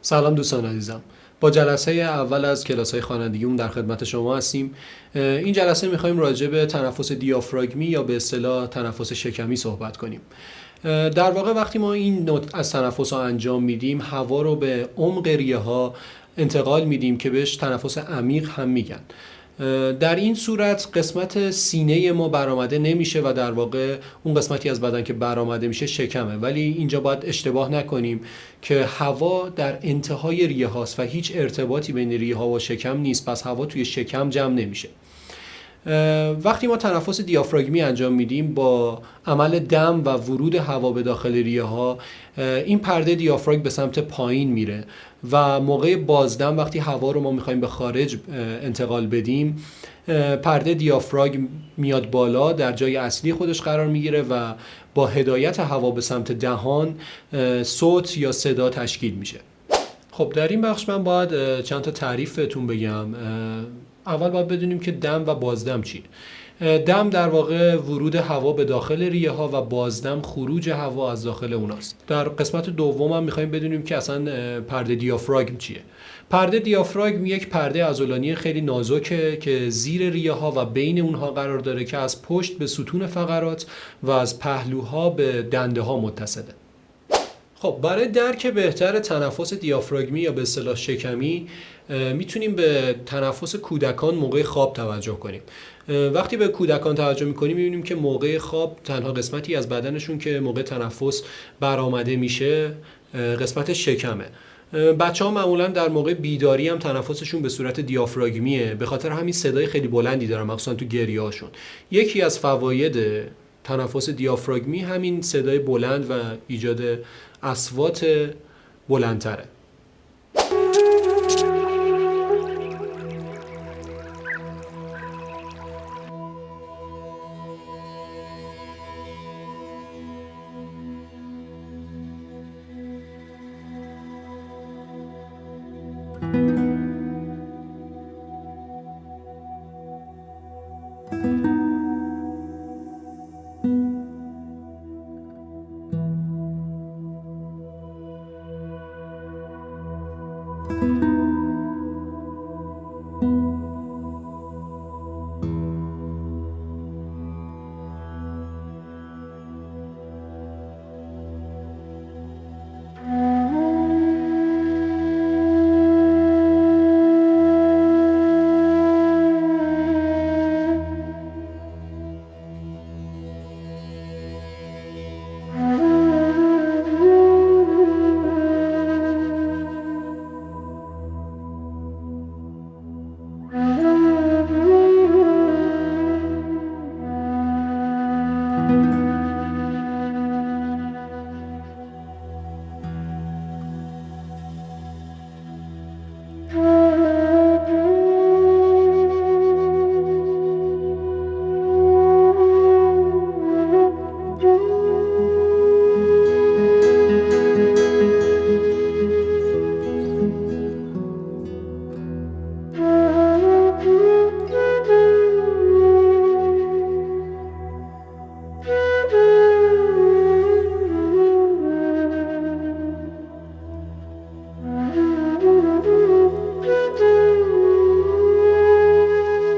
سلام دوستان عزیزم. با جلسه اول از کلاس‌های خوانندگیمون در خدمت شما هستیم. این جلسه می‌خوایم راجع به تنفس دیافراگمی یا به اصطلاح تنفس شکمی صحبت کنیم. در واقع وقتی ما این نوع از تنفس رو انجام میدیم، هوا رو به عمق ریه‌ها انتقال میدیم که بهش تنفس عمیق هم میگن. در این صورت قسمت سینه ما برآمده نمیشه و در واقع اون قسمتی از بدن که برآمده میشه شکمه، ولی اینجا باید اشتباه نکنیم که هوا در انتهای ریه هاست و هیچ ارتباطی بین ریه ها و شکم نیست، پس هوا توی شکم جمع نمیشه. وقتی ما تنفس دیافراگمی انجام میدیم با عمل دم و ورود هوا به داخل ریه ها، این پرده دیافراگم به سمت پایین میره و موقع بازدم وقتی هوا رو ما میخوایم به خارج انتقال بدیم، پرده دیافراگم میاد بالا، در جای اصلی خودش قرار میگیره و با هدایت هوا به سمت دهان صوت یا صدا تشکیل میشه. خب در این بخش من باید چند تا تعریف بهتون بگم. اول باید بدونیم که دم و بازدم چیه. دم در واقع ورود هوا به داخل ریه ها و بازدم خروج هوا از داخل اوناست. در قسمت دوم هم میخوایم بدونیم که اصلا پرده دیافراگم چیه. پرده دیافراگم یک پرده عضلانی خیلی نازکه که زیر ریه ها و بین اونها قرار داره که از پشت به ستون فقرات و از پهلوها به دنده ها متصله. خب برای درک بهتر تنفس دیافراگمی یا به اصطلاح شکمی میتونیم به تنفس کودکان موقع خواب توجه کنیم. وقتی به کودکان توجه میکنیم میبینیم که موقع خواب تنها قسمتی از بدنشون که موقع تنفس برآمده میشه قسمت شکمه. بچه ها معمولا در موقع بیداری هم تنفسشون به صورت دیافراگمیه، به خاطر همین صدای خیلی بلندی دارن مخصوصا تو گریه هاشون. یکی از فواید تنفس دیافراگمی همین صدای بلند و ایجاد اصوات بلندتره.